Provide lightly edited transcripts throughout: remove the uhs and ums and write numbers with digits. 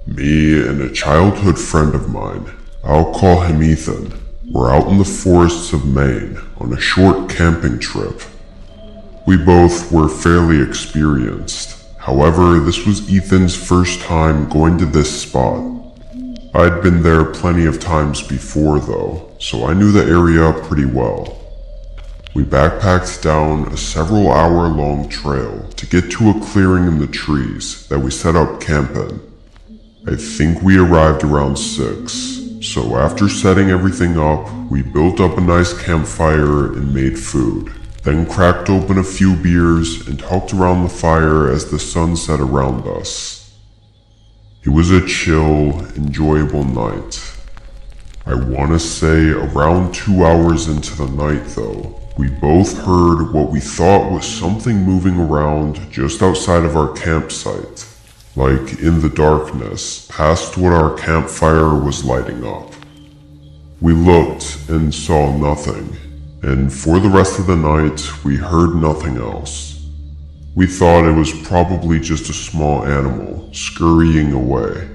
Me and a childhood friend of mine, I'll call him Ethan, were out in the forests of Maine on a short camping trip. We both were fairly experienced. However, this was Ethan's first time going to this spot. I'd been there plenty of times before though, so I knew the area pretty well. We backpacked down a several hour long trail to get to a clearing in the trees that we set up camp in. I think we arrived around 6, so after setting everything up, we built up a nice campfire and made food, then cracked open a few beers and talked around the fire as the sun set around us. It was a chill, enjoyable night. I want to say around 2 hours into the night though, we both heard what we thought was something moving around just outside of our campsite. Like in the darkness, past what our campfire was lighting up. We looked and saw nothing, and for the rest of the night, we heard nothing else. We thought it was probably just a small animal scurrying away.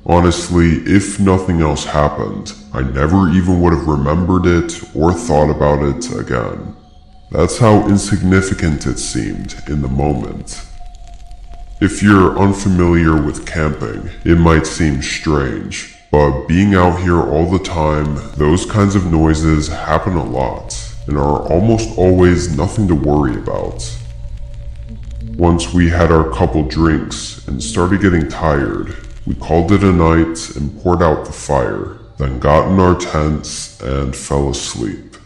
Honestly, if nothing else happened, I never even would have remembered it or thought about it again. That's how insignificant it seemed in the moment. If you're unfamiliar with camping, it might seem strange, but being out here all the time, those kinds of noises happen a lot, and are almost always nothing to worry about. Once we had our couple drinks and started getting tired, we called it a night and poured out the fire, then got in our tents and fell asleep.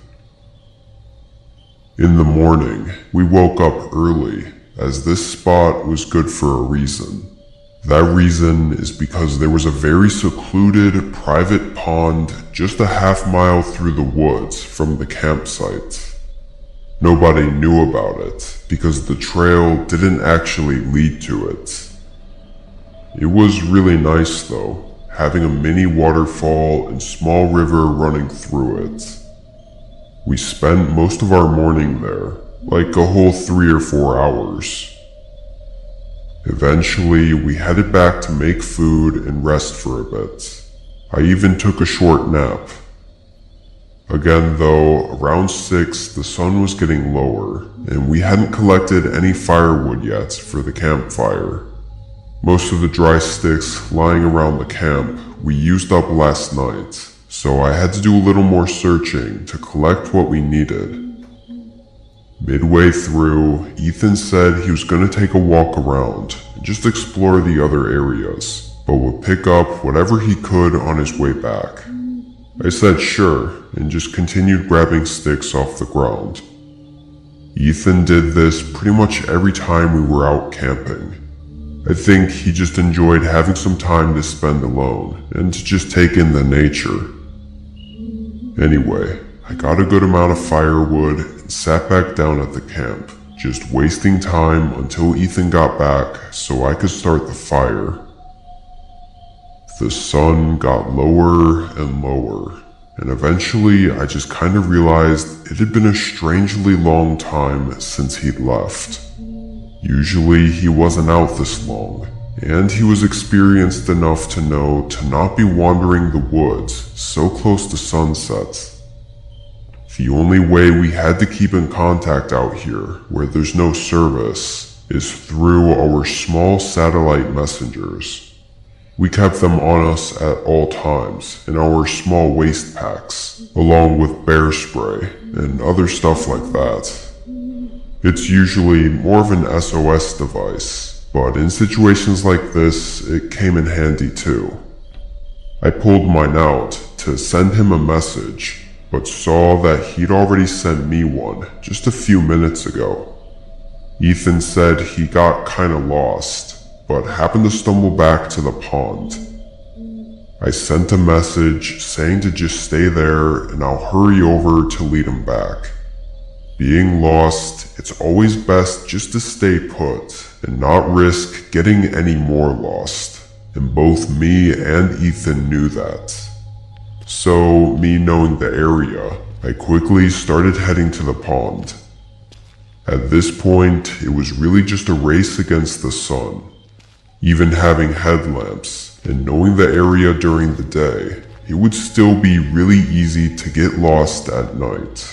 In the morning, we woke up early, as this spot was good for a reason. That reason is because there was a very secluded, private pond just a half-mile through the woods from the campsite. Nobody knew about it because the trail didn't actually lead to it. It was really nice though, having a mini waterfall and small river running through it. We spent most of our morning there, like a whole 3 or 4 hours. Eventually, we headed back to make food and rest for a bit. I even took a short nap. Again though, around 6 the sun was getting lower, and we hadn't collected any firewood yet for the campfire. Most of the dry sticks lying around the camp we used up last night, so I had to do a little more searching to collect what we needed. Midway through, Ethan said he was going to take a walk around and just explore the other areas, but would pick up whatever he could on his way back. I said sure, and just continued grabbing sticks off the ground. Ethan did this pretty much every time we were out camping. I think he just enjoyed having some time to spend alone and to just take in the nature. Anyway, I got a good amount of firewood and sat back down at the camp, just wasting time until Ethan got back so I could start the fire. The sun got lower and lower, and eventually I just kind of realized it had been a strangely long time since he'd left. Usually he wasn't out this long, and he was experienced enough to know to not be wandering the woods so close to sunset. The only way we had to keep in contact out here, where there's no service, is through our small satellite messengers. We kept them on us at all times in our small waste packs, along with bear spray and other stuff like that. It's usually more of an SOS device, but in situations like this, it came in handy too. I pulled mine out to send him a message, but saw that he'd already sent me one just a few minutes ago. Ethan said he got kinda lost, but happened to stumble back to the pond. I sent a message saying to just stay there and I'll hurry over to lead him back. Being lost, it's always best just to stay put and not risk getting any more lost, and both me and Ethan knew that. So, me knowing the area, I quickly started heading to the pond. At this point, it was really just a race against the sun. Even having headlamps and knowing the area during the day, it would still be really easy to get lost at night.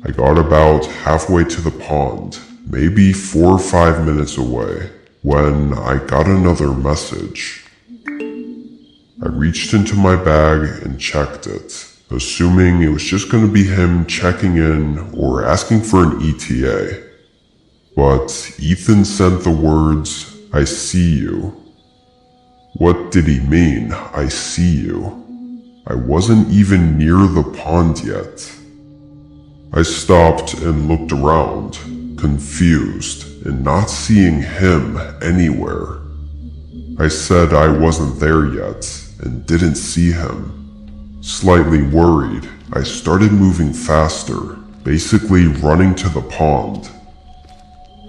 I got about halfway to the pond, maybe 4 or 5 minutes away, when I got another message. I reached into my bag and checked it, assuming it was just going to be him checking in or asking for an ETA. But Ethan sent the words, "I see you." What did he mean, "I see you"? I wasn't even near the pond yet. I stopped and looked around, confused and not seeing him anywhere. I said I wasn't there yet and didn't see him. Slightly worried, I started moving faster, basically running to the pond.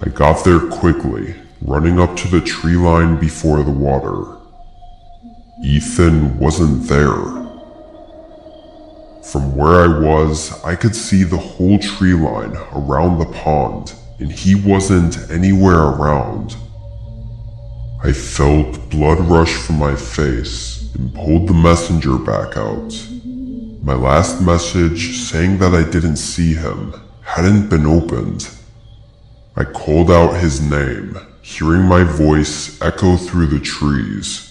I got there quickly, running up to the tree line before the water. Ethan wasn't there. From where I was, I could see the whole tree line around the pond, and he wasn't anywhere around. I felt blood rush from my face and pulled the messenger back out. My last message saying that I didn't see him hadn't been opened. I called out his name, hearing my voice echo through the trees.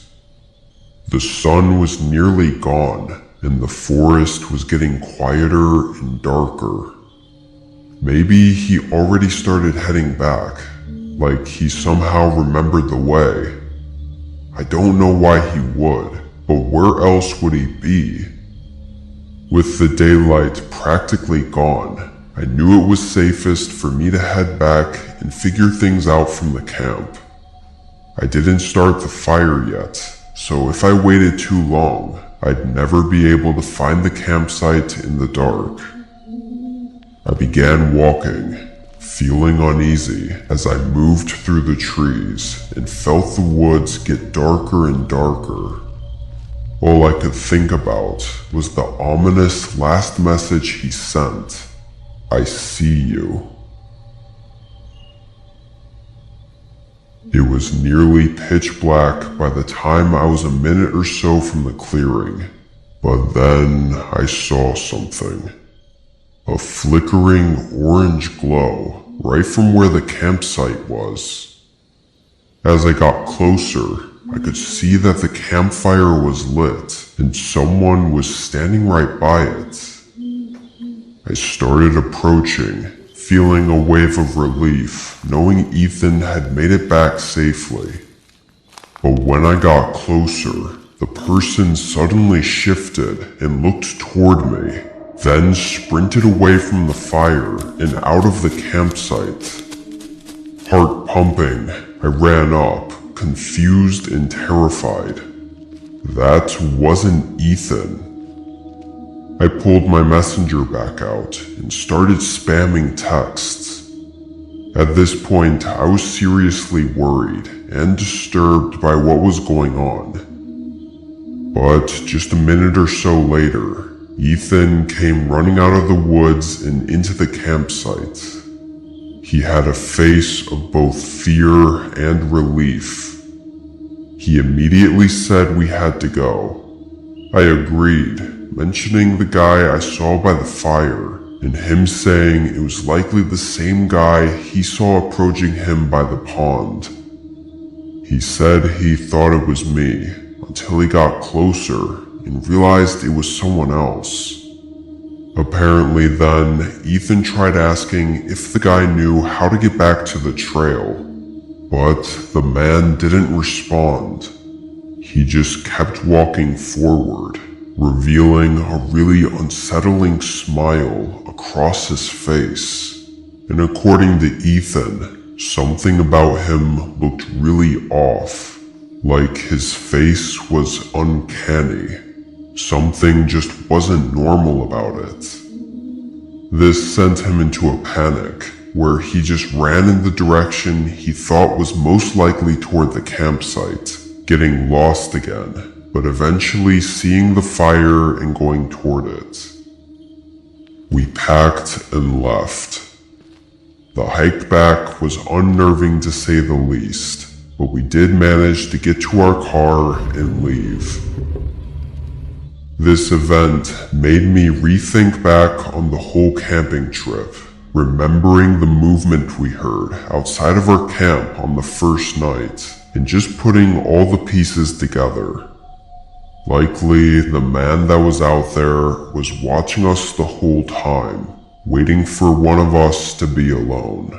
The sun was nearly gone, and the forest was getting quieter and darker. Maybe he already started heading back, like he somehow remembered the way. I don't know why he would, but where else would he be? With the daylight practically gone, I knew it was safest for me to head back and figure things out from the camp. I didn't start the fire yet, so if I waited too long, I'd never be able to find the campsite in the dark. I began walking, feeling uneasy as I moved through the trees and felt the woods get darker and darker. All I could think about was the ominous last message he sent. "I see you." It was nearly pitch black by the time I was a minute or so from the clearing, but then I saw something. A flickering orange glow right from where the campsite was. As I got closer, I could see that the campfire was lit and someone was standing right by it. I started approaching, feeling a wave of relief, knowing Ethan had made it back safely. But when I got closer, the person suddenly shifted and looked toward me, then sprinted away from the fire and out of the campsite. Heart pumping, I ran up, confused and terrified. That wasn't Ethan. I pulled my messenger back out and started spamming texts. At this point, I was seriously worried and disturbed by what was going on. But just a minute or so later, Ethan came running out of the woods and into the campsite. He had a face of both fear and relief. He immediately said we had to go. I agreed, mentioning the guy I saw by the fire, and him saying it was likely the same guy he saw approaching him by the pond. He said he thought it was me, until he got closer and realized it was someone else. Apparently then, Ethan tried asking if the guy knew how to get back to the trail, but the man didn't respond. He just kept walking forward, revealing a really unsettling smile across his face. And according to Ethan, something about him looked really off, like his face was uncanny. Something just wasn't normal about it. This sent him into a panic, where he just ran in the direction he thought was most likely toward the campsite, getting lost again, but eventually seeing the fire and going toward it. We packed and left. The hike back was unnerving to say the least, but we did manage to get to our car and leave. This event made me rethink back on the whole camping trip, remembering the movement we heard outside of our camp on the first night, and just putting all the pieces together. Likely, the man that was out there was watching us the whole time, waiting for one of us to be alone.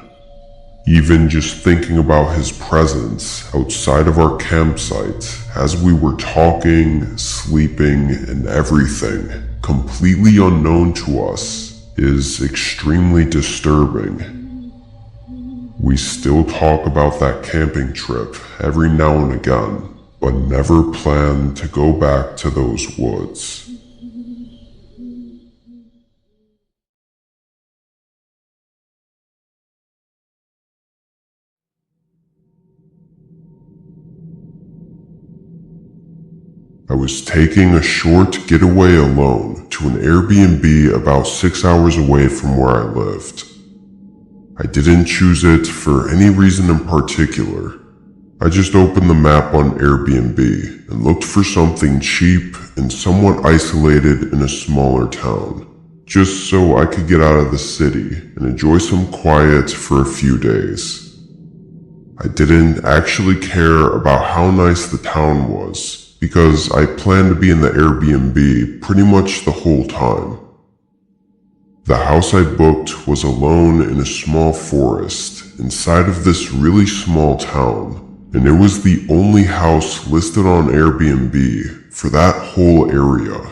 Even just thinking about his presence outside of our campsite as we were talking, sleeping, and everything, completely unknown to us, is extremely disturbing. We still talk about that camping trip every now and again, but never plan to go back to those woods. I was taking a short getaway alone to an Airbnb about 6 hours away from where I lived. I didn't choose it for any reason in particular. I just opened the map on Airbnb and looked for something cheap and somewhat isolated in a smaller town, just so I could get out of the city and enjoy some quiet for a few days. I didn't actually care about how nice the town was, because I planned to be in the Airbnb pretty much the whole time. The house I booked was alone in a small forest inside of this really small town, and it was the only house listed on Airbnb for that whole area.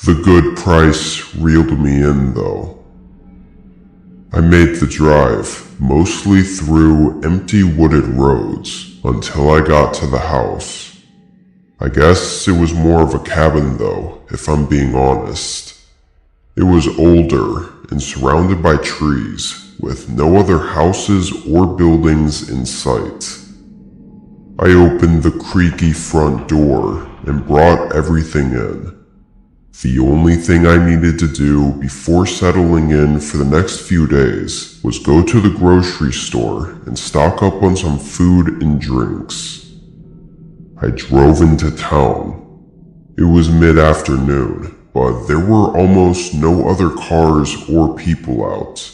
The good price reeled me in though. I made the drive, mostly through empty wooded roads, until I got to the house. I guess it was more of a cabin though, if I'm being honest. It was older and surrounded by trees, with no other houses or buildings in sight. I opened the creaky front door and brought everything in. The only thing I needed to do before settling in for the next few days was go to the grocery store and stock up on some food and drinks. I drove into town. It was mid-afternoon, but there were almost no other cars or people out.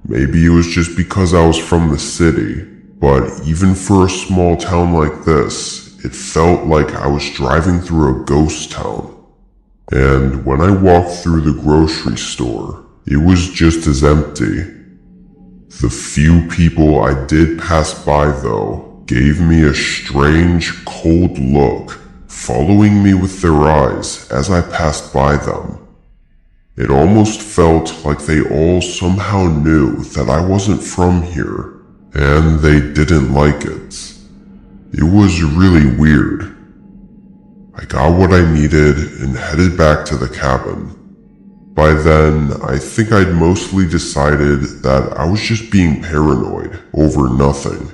Maybe it was just because I was from the city, but even for a small town like this, it felt like I was driving through a ghost town. And when I walked through the grocery store, it was just as empty. The few people I did pass by though gave me a strange, cold look, following me with their eyes as I passed by them. It almost felt like they all somehow knew that I wasn't from here, and they didn't like it. It was really weird. I got what I needed and headed back to the cabin. By then, I think I'd mostly decided that I was just being paranoid over nothing.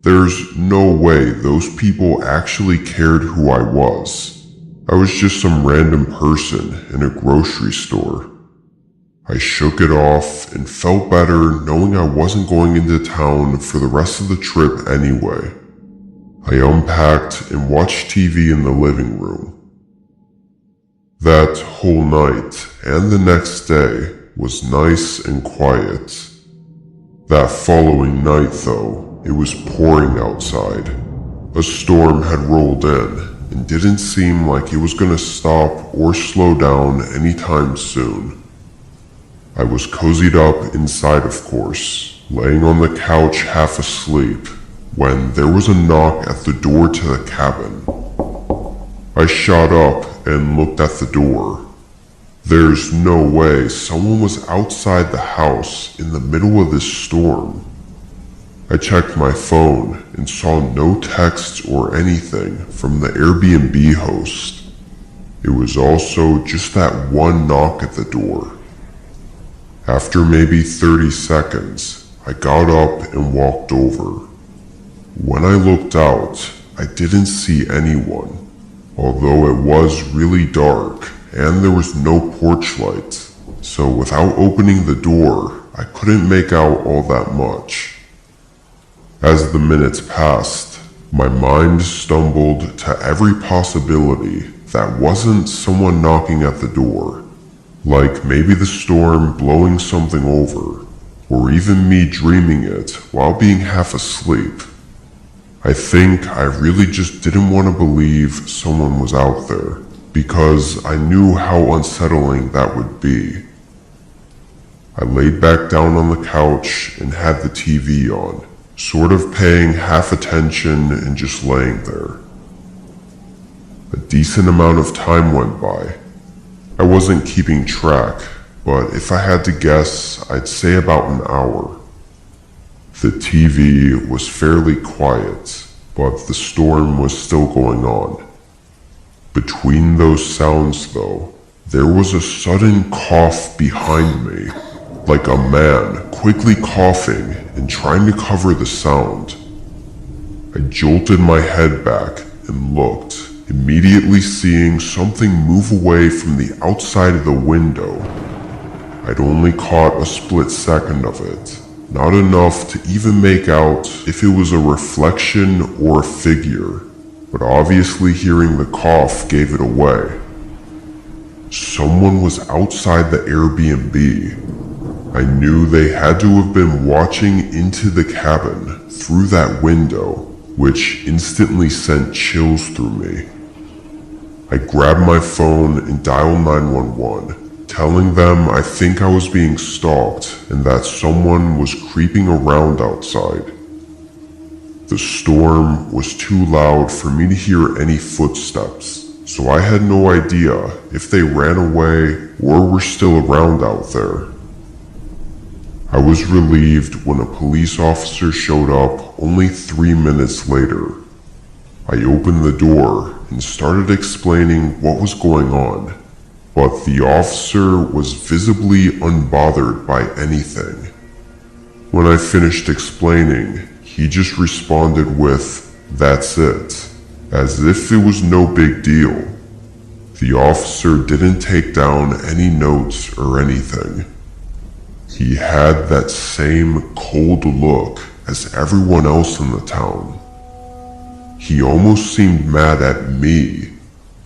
There's no way those people actually cared who I was. I was just some random person in a grocery store. I shook it off and felt better knowing I wasn't going into town for the rest of the trip anyway. I unpacked and watched TV in the living room. That whole night and the next day was nice and quiet. That following night though, it was pouring outside. A storm had rolled in and didn't seem like it was gonna stop or slow down anytime soon. I was cozied up inside, of course, laying on the couch half asleep, when there was a knock at the door to the cabin. I shot up and looked at the door. There's no way someone was outside the house in the middle of this storm. I checked my phone and saw no texts or anything from the Airbnb host. It was also just that one knock at the door. After maybe 30 seconds, I got up and walked over. When I looked out, I didn't see anyone, although it was really dark and there was no porch light. so without opening the door, I couldn't make out all that much. As the minutes passed, my mind stumbled to every possibility that wasn't someone knocking at the door, like maybe the storm blowing something over, or even me dreaming it while being half asleep. I think I really just didn't want to believe someone was out there, because I knew how unsettling that would be. I laid back down on the couch and had the TV on, sort of paying half attention and just laying there. A decent amount of time went by. I wasn't keeping track, but if I had to guess, I'd say about an hour. The TV was fairly quiet, but the storm was still going on. Between those sounds, though, there was a sudden cough behind me, like a man quickly coughing and trying to cover the sound. I jolted my head back and looked, immediately seeing something move away from the outside of the window. I'd only caught a split second of it, not enough to even make out if it was a reflection or a figure, but obviously hearing the cough gave it away. Someone was outside the Airbnb. I knew they had to have been watching into the cabin through that window, which instantly sent chills through me. I grabbed my phone and dialed 911, telling them I think I was being stalked and that someone was creeping around outside. The storm was too loud for me to hear any footsteps, so I had no idea if they ran away or were still around out there. I was relieved when a police officer showed up only 3 minutes later. I opened the door and started explaining what was going on, but the officer was visibly unbothered by anything. When I finished explaining, he just responded with, "That's it," as if it was no big deal. The officer didn't take down any notes or anything. He had that same cold look as everyone else in the town. He almost seemed mad at me,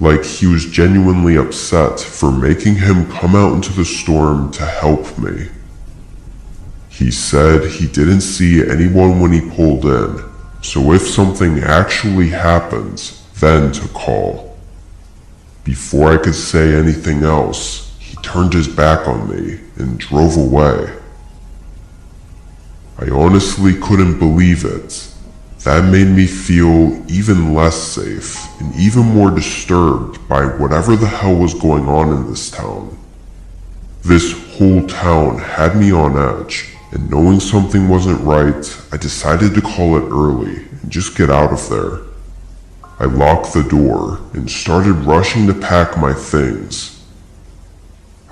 like he was genuinely upset for making him come out into the storm to help me. He said he didn't see anyone when he pulled in, so if something actually happens, then to call. Before I could say anything else, he turned his back on me and drove away. I honestly couldn't believe it. That made me feel even less safe and even more disturbed by whatever the hell was going on in this town. This whole town had me on edge, and knowing something wasn't right, I decided to call it early and just get out of there. I locked the door and started rushing to pack my things.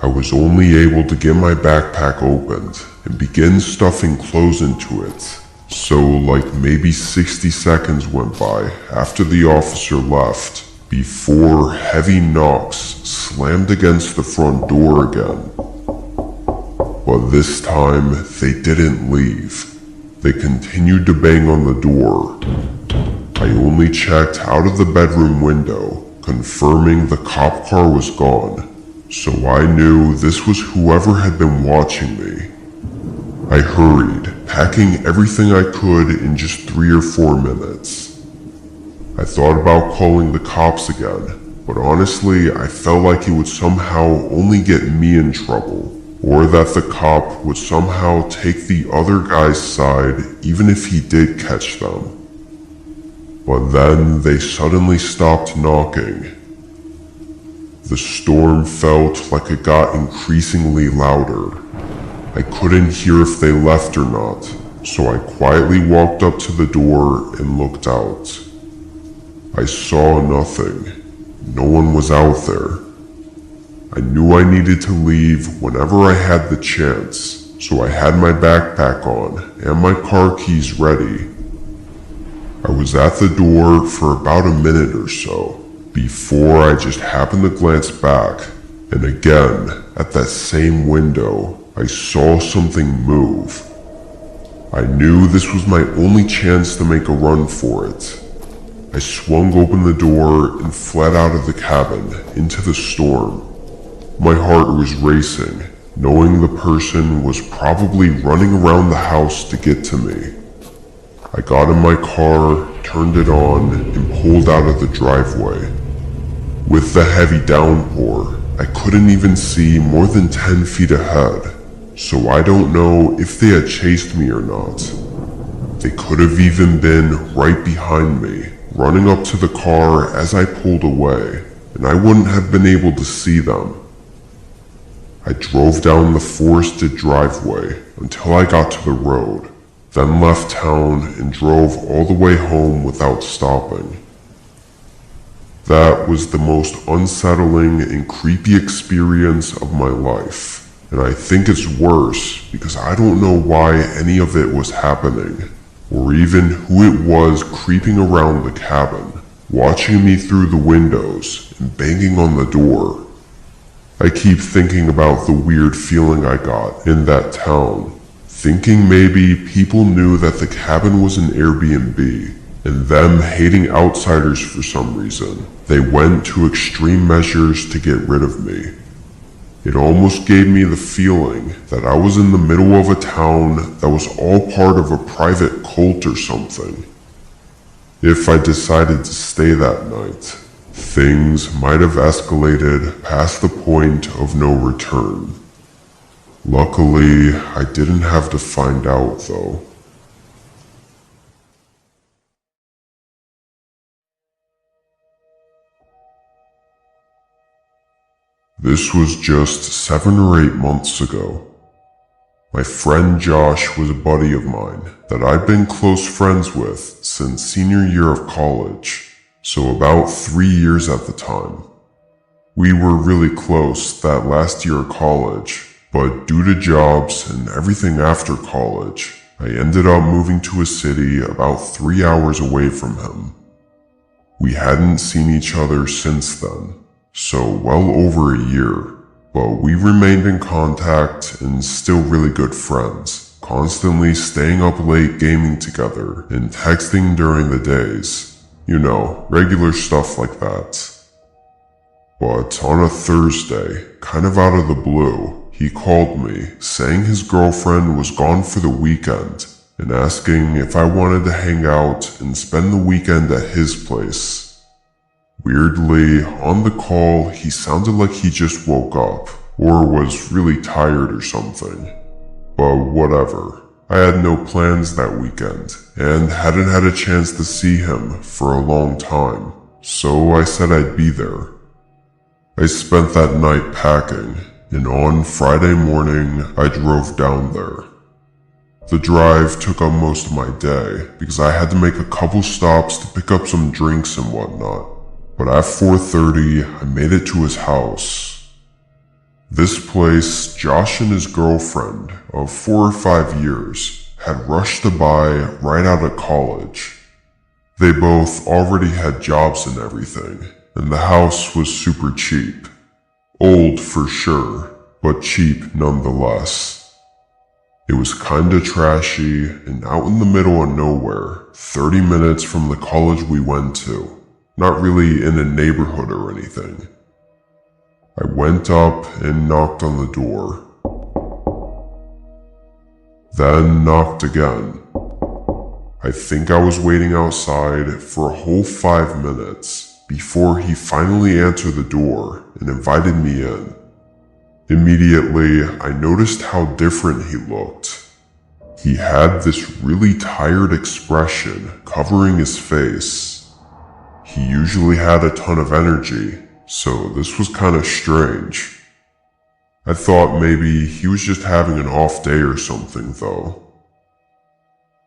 I was only able to get my backpack opened and begin stuffing clothes into it, so like maybe 60 seconds went by after the officer left before heavy knocks slammed against the front door again. But this time, they didn't leave. They continued to bang on the door. I only checked out of the bedroom window, confirming the cop car was gone, so I knew this was whoever had been watching me. I hurried, packing everything I could in just 3 or 4 minutes. I thought about calling the cops again, but honestly, I felt like it would somehow only get me in trouble, or that the cop would somehow take the other guy's side even if he did catch them. But then they suddenly stopped knocking. The storm felt like it got increasingly louder. I couldn't hear if they left or not, so I quietly walked up to the door and looked out. I saw nothing. No one was out there. I knew I needed to leave whenever I had the chance, so I had my backpack on and my car keys ready. I was at the door for about a minute or so, before I just happened to glance back And again, at that same window, I saw something move. I knew this was my only chance to make a run for it. I swung open the door and fled out of the cabin into the storm. My heart was racing, knowing the person was probably running around the house to get to me. I got in my car, turned it on, and pulled out of the driveway. With the heavy downpour, I couldn't even see more than 10 feet ahead, so I don't know if they had chased me or not. They could have even been right behind me, running up to the car as I pulled away, and I wouldn't have been able to see them. I drove down the forested driveway until I got to the road, then left town and drove all the way home without stopping. That was the most unsettling and creepy experience of my life, and I think it's worse because I don't know why any of it was happening, or even who it was creeping around the cabin, watching me through the windows and banging on the door. I keep thinking about the weird feeling I got in that town, thinking maybe people knew that the cabin was an Airbnb, and them hating outsiders for some reason, they went to extreme measures to get rid of me. It almost gave me the feeling that I was in the middle of a town that was all part of a private cult or something. If I decided to stay that night, things might have escalated past the point of no return. Luckily, I didn't have to find out though. This was just 7 or 8 months ago. My friend Josh was a buddy of mine that I'd been close friends with since senior year of college, so about 3 years at the time. We were really close that last year of college, but due to jobs and everything after college, I ended up moving to a city about 3 hours away from him. We hadn't seen each other since then, so well over a year, but we remained in contact and still really good friends, constantly staying up late gaming together and texting during the days. You know, regular stuff like that. But on a Thursday, kind of out of the blue, he called me saying his girlfriend was gone for the weekend and asking if I wanted to hang out and spend the weekend at his place. Weirdly, on the call, he sounded like he just woke up, or was really tired or something. But whatever, I had no plans that weekend, and hadn't had a chance to see him for a long time, so I said I'd be there. I spent that night packing, and on Friday morning, I drove down there. The drive took up most of my day, because I had to make a couple stops to pick up some drinks and whatnot. But at 4:30, I made it to his house. This place, Josh and his girlfriend of 4 or 5 years had rushed to buy right out of college. They both already had jobs and everything, and the house was super cheap. Old for sure, but cheap nonetheless. It was kinda trashy and out in the middle of nowhere, 30 minutes from the college we went to. Not really in a neighborhood or anything. I went up and knocked on the door. Then knocked again. I think I was waiting outside for a whole 5 minutes before he finally answered the door and invited me in. Immediately, I noticed how different he looked. He had this really tired expression covering his face. He usually had a ton of energy, so this was kinda strange. I thought maybe he was just having an off day or something though.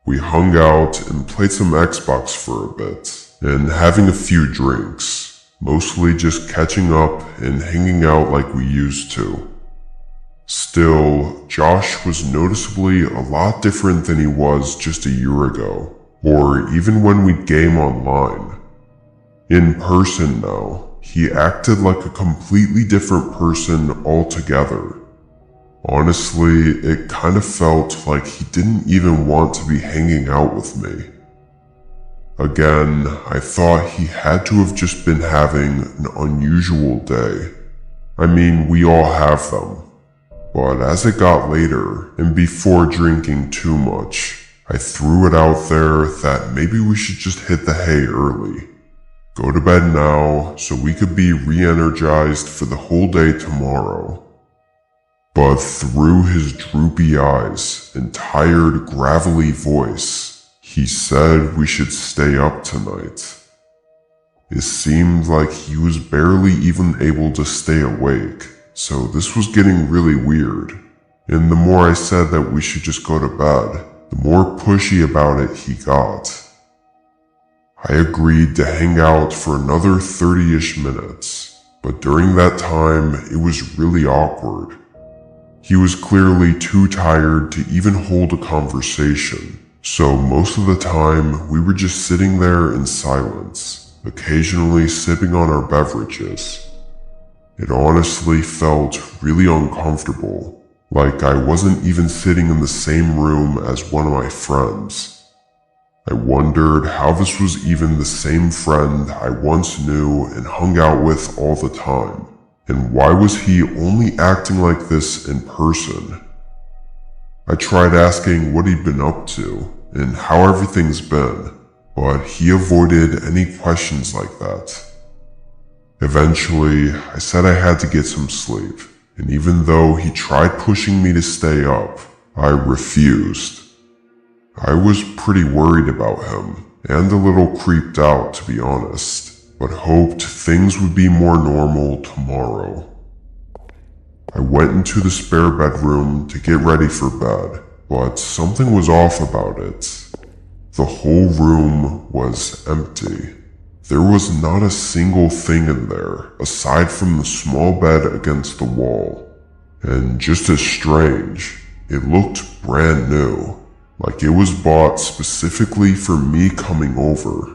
We hung out and played some Xbox for a bit, and having a few drinks, mostly just catching up and hanging out like we used to. Still, Josh was noticeably a lot different than he was just a year ago, or even when we'd game online. In person now, he acted like a completely different person altogether. Honestly, it kind of felt like he didn't even want to be hanging out with me. Again, I thought he had to have just been having an unusual day. I mean, we all have them. But as it got later, and before drinking too much, I threw it out there that maybe we should just hit the hay early. Go to bed now so we could be re-energized for the whole day tomorrow. But through his droopy eyes and tired, gravelly voice, he said we should stay up tonight. It seemed like he was barely even able to stay awake, so this was getting really weird. And the more I said that we should just go to bed, the more pushy about it he got. I agreed to hang out for another 30-ish minutes, but during that time, it was really awkward. He was clearly too tired to even hold a conversation, so most of the time we were just sitting there in silence, occasionally sipping on our beverages. It honestly felt really uncomfortable, like I wasn't even sitting in the same room as one of my friends. I wondered how this was even the same friend I once knew and hung out with all the time. And why was he only acting like this in person? I tried asking what he'd been up to and how everything's been, but he avoided any questions like that. Eventually, I said I had to get some sleep, and even though he tried pushing me to stay up, I refused. I was pretty worried about him, and a little creeped out to be honest, but hoped things would be more normal tomorrow. I went into the spare bedroom to get ready for bed, but something was off about it. The whole room was empty. There was not a single thing in there, aside from the small bed against the wall. And just as strange, it looked brand new, like it was bought specifically for me coming over.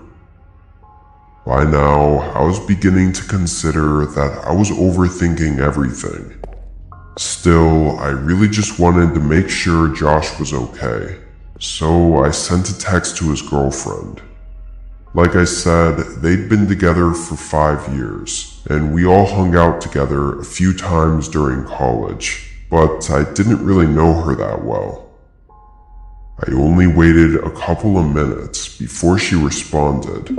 By now, I was beginning to consider that I was overthinking everything. Still, I really just wanted to make sure Josh was okay, so I sent a text to his girlfriend. Like I said, they'd been together for 5 years, and we all hung out together a few times during college, but I didn't really know her that well. I only waited a couple of minutes before she responded.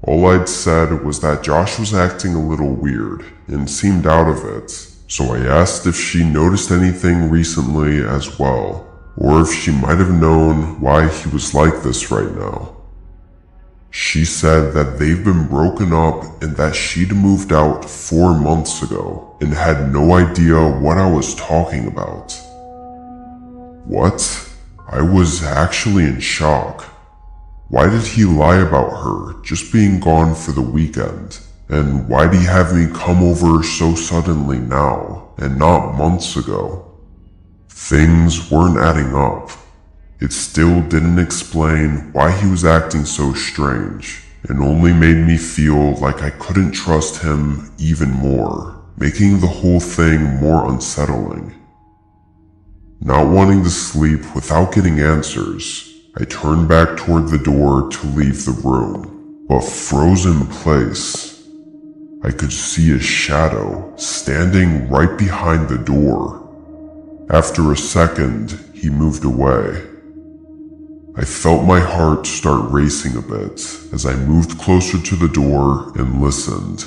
All I'd said was that Josh was acting a little weird and seemed out of it, so I asked if she noticed anything recently as well, or if she might have known why he was like this right now. She said that they've been broken up and that she'd moved out 4 months ago and had no idea what I was talking about. What? I was actually in shock. Why did he lie about her just being gone for the weekend? And why'd he have me come over so suddenly now and not months ago? Things weren't adding up. It still didn't explain why he was acting so strange, and only made me feel like I couldn't trust him even more, making the whole thing more unsettling. Not wanting to sleep without getting answers, I turned back toward the door to leave the room, but froze in place. I could see a shadow standing right behind the door. After a second, he moved away. I felt my heart start racing a bit as I moved closer to the door and listened,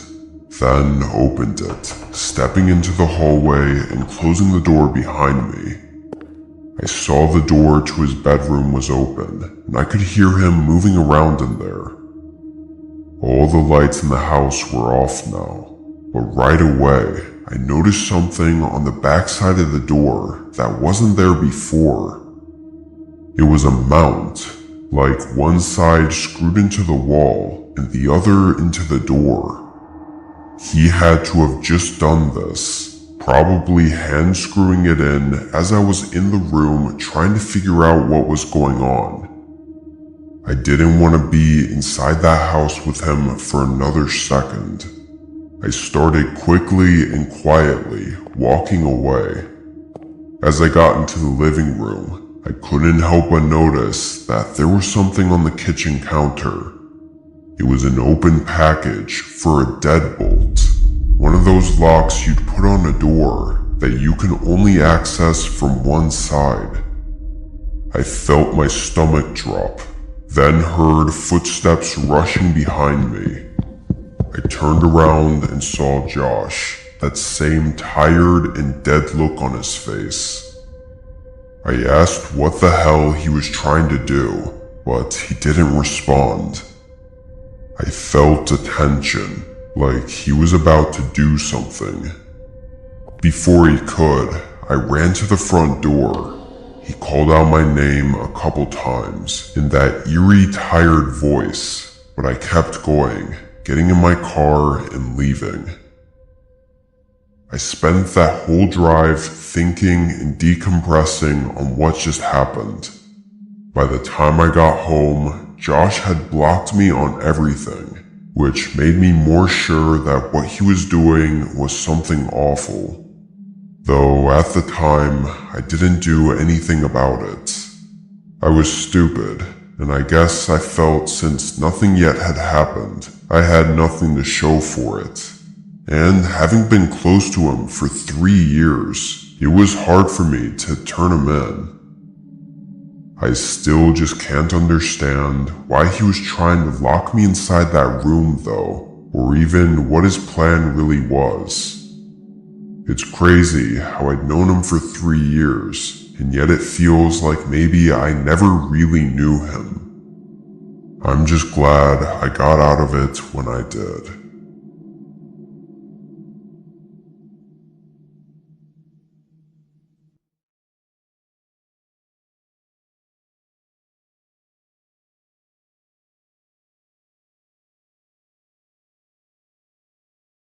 then opened it, stepping into the hallway and closing the door behind me. I saw the door to his bedroom was open, and I could hear him moving around in there. All the lights in the house were off now, but right away, I noticed something on the backside of the door that wasn't there before. It was a mount, like one side screwed into the wall and the other into the door. He had to have just done this, probably hand screwing it in as I was in the room trying to figure out what was going on. I didn't want to be inside that house with him for another second. I started quickly and quietly walking away. As I got into the living room, I couldn't help but notice that there was something on the kitchen counter. It was an open package for a deadbolt, one of those locks you'd put on a door that you can only access from one side. I felt my stomach drop, then heard footsteps rushing behind me. I turned around and saw Josh, that same tired and dead look on his face. I asked what the hell he was trying to do, but he didn't respond. I felt a tension, like he was about to do something. Before he could, I ran to the front door. He called out my name a couple times in that eerie, tired voice, but I kept going, getting in my car and leaving. I spent that whole drive thinking and decompressing on what just happened. By the time I got home, Josh had blocked me on everything, which made me more sure that what he was doing was something awful. Though at the time, I didn't do anything about it. I was stupid, and I guess I felt since nothing yet had happened, I had nothing to show for it. And having been close to him for 3 years, it was hard for me to turn him in. I still just can't understand why he was trying to lock me inside that room though, or even what his plan really was. It's crazy how I'd known him for 3 years, and yet it feels like maybe I never really knew him. I'm just glad I got out of it when I did.